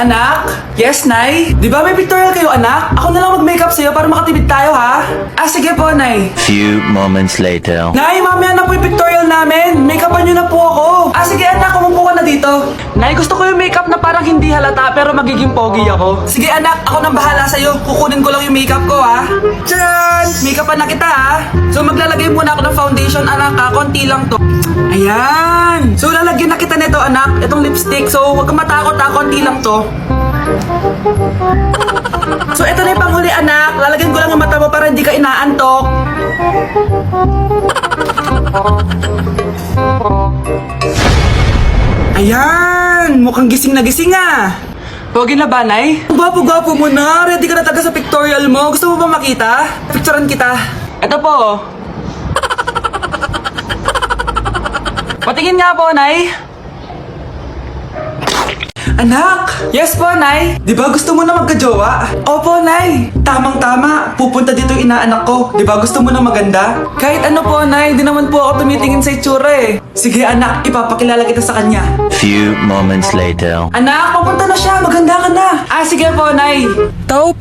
Anak? Yes, Nay? Di ba may pictorial kayo, anak? Ako na lang mag-makeup sa'yo para makatipid tayo, ha? Sige po, Nay. Few moments later. Nay, mamaya na po yung pictorial namin. Make-upan nyo na po ako. Sige, anak, umupo ka na dito. Nay, gusto ko yung makeup na parang hindi halata pero magiging pogi ako. Sige, anak, ako nang bahala sa'yo. Kukunin ko lang yung makeup ko, ha? Tcharan! Make-upan na kita, ha? So, maglalagay muna ako ng foundation, anak, ha? Konti lang to. Ayan! So, lalagyan na kita nito, anak. Itong lipstick. So, huwag kang matakot, ha? Konti lang to. So, ito na yung panghuli, anak. Lalagyan ko lang yung mata mo para hindi ka inaantok. Ayan! Mukhang gising na gising, ah. Pogi na ba, Nay? Gwapo-gwapo mo na. Ready ka na taga sa pictorial mo. Gusto mo ba makita? Picturean kita. Ito po. Patingin nga po, Nay. Anak! Yes po, Nay! Di ba gusto mo na magka-jowa? Opo, Nay! Tamang-tama! Pupunta dito yung inaanak ko. Di ba gusto mo na maganda? Kahit ano po, Nay, di naman po ako tumitingin sa itsura eh. Sige, anak, ipapakilala kita sa kanya. Few moments later. Anak, papunta na siya! Maganda ka na! Sige po, Nay! Taup!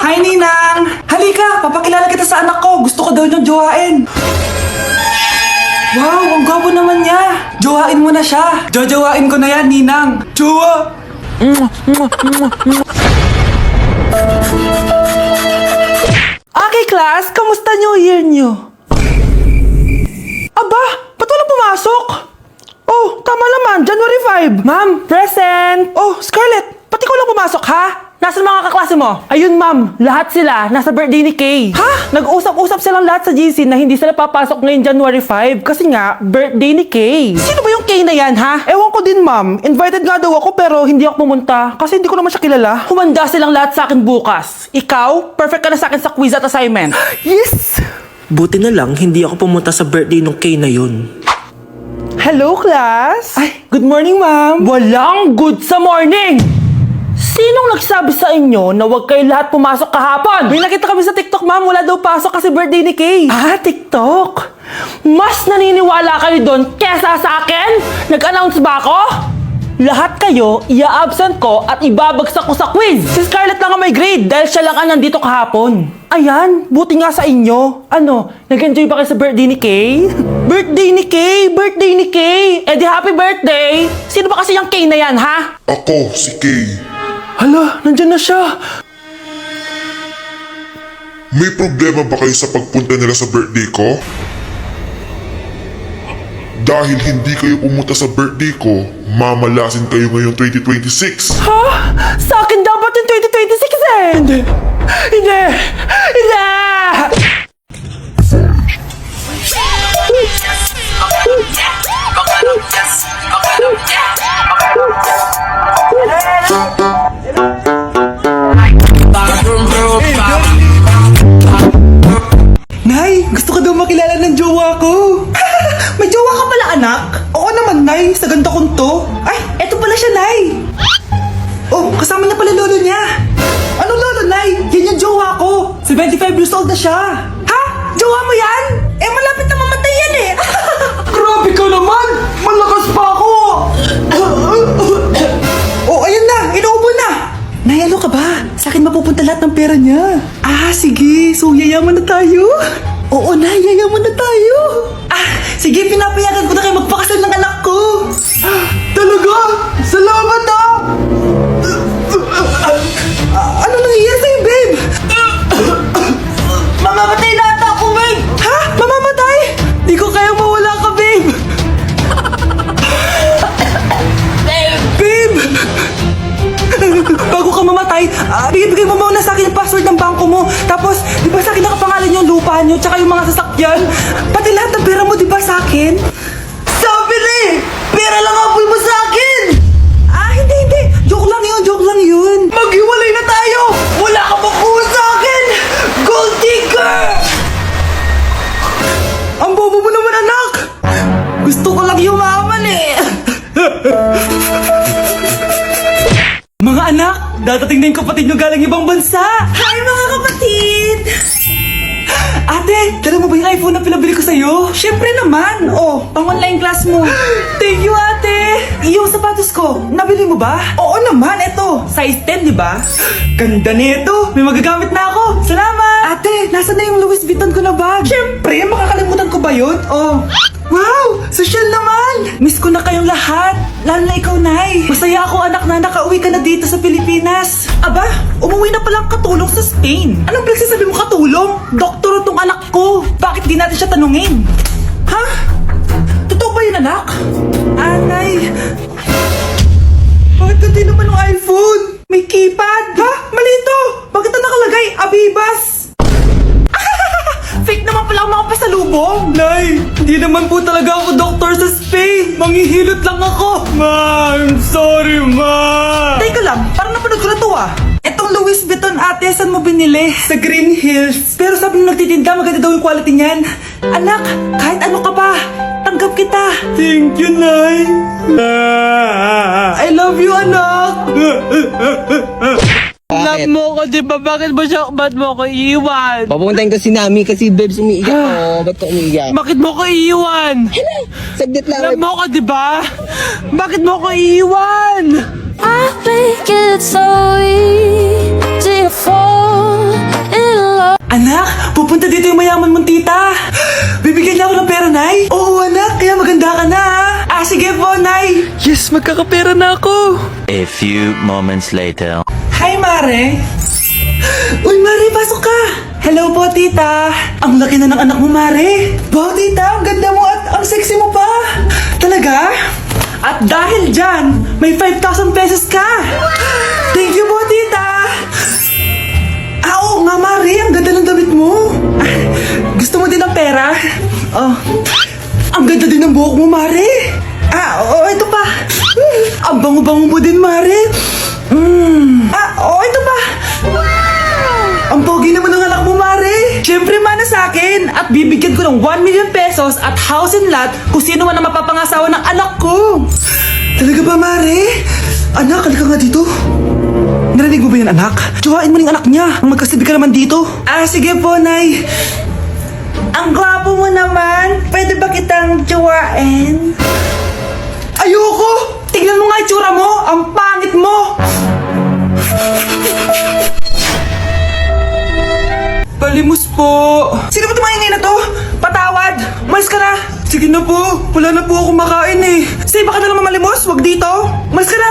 Hi, Ninang! Halika! Papakilala kita sa anak ko! Gusto ko daw niyang jowain! Wow! Ang gwapo naman niya! Jowain mo na siya! Jojowain ko na yan, Ninang! Jowa! Okay, class! Kamusta New Year niyo? Aba! Ba't walang pumasok? Oh, tama naman! January 5! Ma'am, present! Oh, Scarlett! Pati ko lang pumasok, ha? Nasaan mga kaklase mo? Ayun, ma'am. Lahat sila nasa birthday ni Kay. Ha? Nag-usap-usap silang lahat sa GC na hindi sila papasok ngayon January 5 kasi nga, birthday ni Kay. Sino ba yung Kay na yan, ha? Ewan ko din, ma'am. Invited nga daw ako pero hindi ako pumunta kasi hindi ko naman siya kilala. Humanda silang lahat sa akin bukas. Ikaw, perfect ka na sa akin sa quiz at assignment. Yes! Buti na lang hindi ako pumunta sa birthday nung Kay na yun. Hello, class! Ay, good morning, ma'am. Walang good sa morning! Sinong nagsabi sa inyo na huwag kayo lahat pumasok kahapon? May nakita kami sa TikTok, ma'am. Wala daw pasok kasi birthday ni Kay. TikTok? Mas naniniwala kayo doon kesa sa akin? Nag-announce ba ako? Lahat kayo, ia-absent ko at ibabagsak ko sa quiz. Si Scarlett lang ang may grade dahil siya lang ang nandito kahapon. Ayan, buti nga sa inyo. Ano, nag-enjoy ba kayo sa birthday ni Kay? Birthday ni Kay! Birthday ni Kay! Eh di happy birthday! Sino ba kasi yung Kay na yan, ha? Ako, si Kay. Hala, nandyan na siya. May problema ba kayo sa pagpunta nila sa birthday ko? Dahil hindi kayo pumunta sa birthday ko, mamalasin kayo ngayong 2026. Ha? Sa akin dapat yung 2026 eh! Hindi! Hindi! Hindi! Nay, gusto ko daw makilala ng jowa ko. May jowa ka pala, anak? Oo naman, Nay. Sa ganda kong to. Ay, eto pala siya, Nay. Oh, kasama niya pala lolo niya. Ano lolo, Nay? Yan yung jowa ko. 75 years old na siya. Ha? Jowa mo yan? Eh, malapit na mamatay yan eh. Grabe ka naman. Malakas pa ako. Oh, ayun na. Inuubo na. Nay, ano ka ba? Sa akin mapupunta lahat ng pera niya. Sige. So, yayaman na tayo? Oo, Nay. Yayaman na tayo. Sige. Pinapayagan ko na kayo magpakasal ng anak ko. Talaga? Salamat, Ano nangyayari sa'yo, babe? Mamamatay na ata ako, babe. Ha? Mamamatay? Di ko kayang mawala ka, babe. Babe! Bago ka mamatay, bigay mo muna sa akin yung password ng bangko mo. Tapos, di ba sa akin nakapangalan yung lupa nyo, tsaka yung mga sasakyan? Pati lahat ng pera mo, di ba sa akin? Sabi na eh! Pera lang apoy mo sa akin! Hindi. Joke lang yun. Maghiwalay na tayo! Wala ka makuha sa akin! Gold digger! Ang bobo mo naman, anak! Gusto ko lang yumaman eh! Mga anak, dadating na yung kapatid nyo galing ibang bansa! Hi mga kapatid! yung iPhone na pinabili ko sa'yo? Syempre naman. Oh, pang online class mo. Thank you, ate. Yung sapatos ko, nabili mo ba? Oo naman, eto. Size 10, di ba? Ganda nito. May magagamit na ako. Salamat. Ate, nasa na yung Louis Vuitton ko na bag? Syempre, makakalimutan ko ba yun? Oh. Wow! Social naman! Miss ko na kayong lahat. Lalo na ikaw, Nay. Masaya ako, anak, na nakauwi ka na dito sa Pilipinas. Aba, umuwi na palang katulong sa Spain. Anong pinagsasabi mo katulong? Doktor tong anak ko. Bakit di natin siya tanungin? Ha? Totoo ba yun, anak? Nay. Bakit ganda naman ng iPhone? May keypad. Ha? Mali ito. Bakit na nakalagay? Abibas. Fake naman pala ang mga pasalubong. Nay, hindi naman po talaga ako doktor sa Spain. Manghihilot lang ako. Ma, I'm sorry, ma. Teka lang, parang napanood ko na to ah. Etong Louis Vuitton ate, saan mo binili? Sa Green Hills. Pero sabi nung nagtitinda, maganda daw yung quality niyan. Anak, kahit ano ka pa, tanggap kita. Thank you, Nay. I love you, anak. Love mo ko, di ba? Bakit mo ko iiwan? Papuntahin ko si Nami kasi babes umiiyak ako. Ba't ka umiiyak? Bakit mo ko iiwan? Saglit lang. Love mo ko, di ba? Bakit mo ko iiwan? I think it's so easy to fall in love. Anak, pupunta dito yung mayaman mong tita. Bibigyan niya ako ng pera, Nay. Oo, anak, kaya maganda ka na. Sige po, Nay. Yes, magkakapera na ako. A few moments later. Hi, Mare. Uy, Mare, pasok ka. Hello po, tita. Ang laki na ng anak mo, Mare. Wow, tita, ang ganda mo at ang sexy mo pa. Talaga? At dahil dyan, may 5,000 pesos ka. Thank you po, tita. Oo nga, Mare, ang ganda ng damit mo. Gusto mo din ng pera? Oh, ang ganda din ng buhok mo, Mare. Oo, ito pa. Ang bango-bango mo din, Mare. Ito pa. Ang pogi naman ng anak mo, Mare. Siyempre, mana sa akin. At bibigyan ko ng 1 million pesos at house and lot kung sino man ang mapapangasawa ng anak ko. Talaga ba, Mare? Anak, halika nga dito. Narinig mo ba yan, anak? Tsuhain mo ng anak niya. Ang magkasabi ka naman dito. Sige po, Nay. Ang gwapo mo naman. Pwede ba kitang tsuhain? Ayoko! Tignan mo nga itsura mo! Ang pangit mo! Palimos po! Sino ba tumahingay na to? Patawad! Umalis ka na! Sige na po! Wala na po ako makain eh! Sige, baka na naman malimos! Wag dito! Umalis ka na!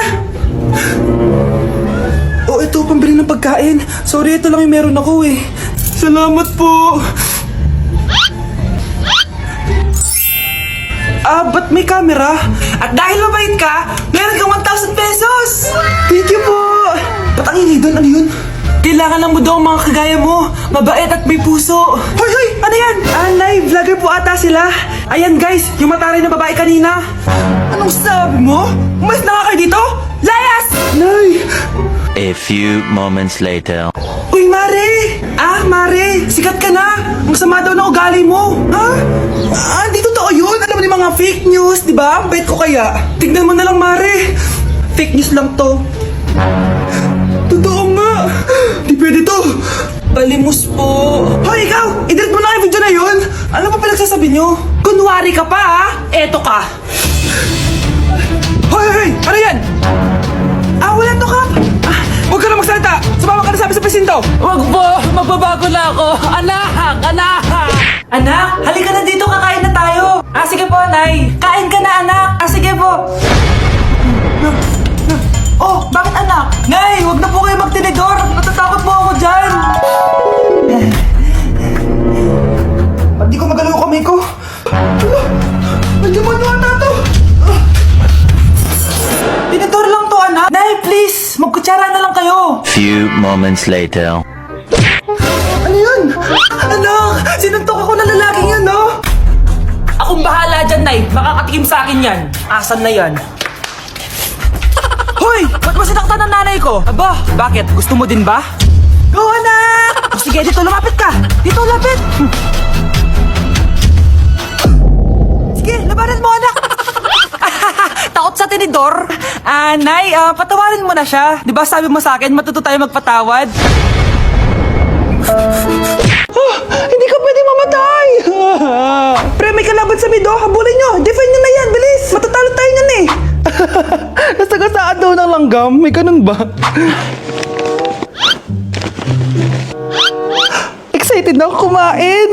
Ito, pambili ng pagkain. Sorry, ito lang yung meron ako eh. Salamat po! Ba't may camera? At dahil mabait ka, meron kang 1,000 pesos! Thank you po! Ba't ang ingay doon? Ano yun? Kailangan lang mo daw ang mga kagaya mo. Mabait at may puso. Hoy! Ano yan? Nay, vlogger po ata sila. Ayan guys, yung mataray na babae kanina. Anong sabi mo? Umalis na nga kayo dito? Layas! Nay! A few moments later. Uy, Mare! Mare, sikat ka na! Ang sama daw ng ugali mo! Ha? Di totoo yun! Alam mo yung mga fake news, di ba? Ang bait ko kaya. Tignan mo na lang, Mare! Fake news lang to. Totoo nga! Di pwede to! Palimos po! Hoy, ikaw! I-delete mo na yung video na yun! Ano pa pinagsasabi nyo? Kunwari ka pa, ha? Eto ka! Hoy! Ano yan? Wala to, Kap! Huwag ka na magsalita! Sumama ka na sabi sa presinto! Huwag po! Magbabago na ako! Anak! Anak, halika na dito, kakain na tayo! Sige po, Nay! Kain ka na, anak! Sige po! Bakit anak? Nay, huwag na po kayo magtinidor! Natatakot po ako dyan! Ba't di ko magalaw yung kamay ko? May demonyo ata to! Tinidor lang to, anak! Nay, please! Magkutsara na lang kayo! Few moments later. Ano yun? Anak! Sinuntok ako ng lalaking yan, no? Akong bahala dyan, Nay. Makakatikim sa akin yan. Asan na yan? Hoy! Ba't mo sinaktan ng nanay ko? Aba, bakit? Gusto mo din ba? Go, anak! Sige, dito, lumapit ka! Dito, lapit! Sige, labanan mo, anak! Takot sa tinidor? Nay, patawarin mo na siya. Di ba sabi mo sa akin, matuto tayo magpatawad? Hindi ka pwede mamatay! langgam? May ganun ba? Excited na ako kumain.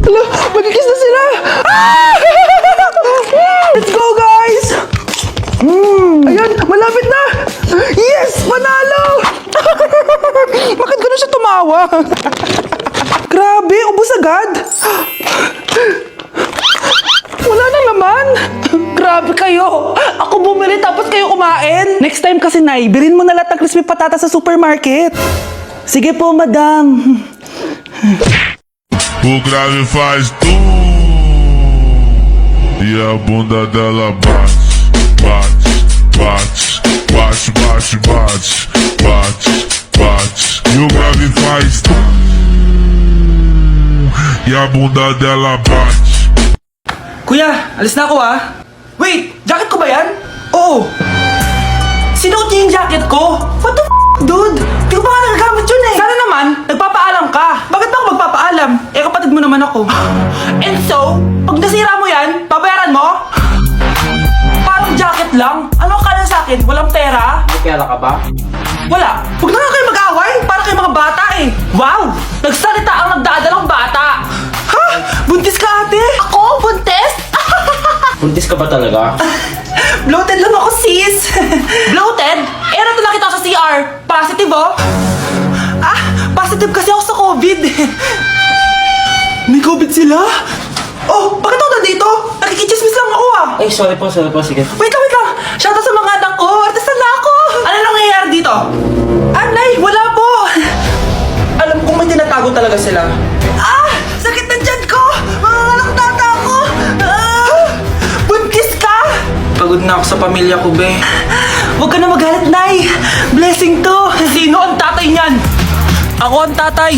Hala, magkikis na sila. Ah! Let's go, guys! Ayan, malapit na! Yes! Manalo! Bakit ganun siya tumawa? Grabe, ubos agad! Wala nang laman! Grabe kayo! Ako bumili tapos kayo kumain! Next time kasi, Nay, bilhin mo na lahat ng crispy patata sa supermarket. Sige po, madam. O grave faz tu e a bunda dela bate, bate, bate, bate, bate, bate, bate, bate. E o grave faz tu e a bunda dela bate. Kuya, alis na ako ah. Wait, jacket ko ba yan? Oo. Sinuot niya yung jacket ko? What the dude? Di ko pa nga nagagamit yun eh. Sana naman, nagpapaalam ka. Bakit ba ako magpapaalam? Eh, kapatid mo naman ako. And so, pag nasira mo yan, babayaran mo? Parang jacket lang. Ano ang kala sa akin? Walang pera? May pera ka ba? Wala. Huwag na nga kayo mag-away. Para kayo mga bata eh. Wow! Nagsalita ang nagdadalang bata. Ha? Buntis ka ate? Ako? Buntis? Buntis ka ba talaga? Bloated lang ako, sis. Bloated? Eh, nato lang kita ako sa CR. Positive, oh. Ah, positive kasi ako sa COVID. May COVID sila? Oh, bakit ako nandito? Nakikichismis lang ako, ah. Ay, sorry po, sige. Wait lang. Shoutout sa mga anak ko. Artisan na ako. Ano nangyayari dito? Anay, wala po. Alam kong may tinatago talaga sila. Ah! Sakit na dyan ko! Mga tata ako! Ah! Buntis ka! Pagod na ako sa pamilya ko, be. Huwag ka na magalit, Nay. Blessing to. Sino ang tatay niyan? Ako ang tatay.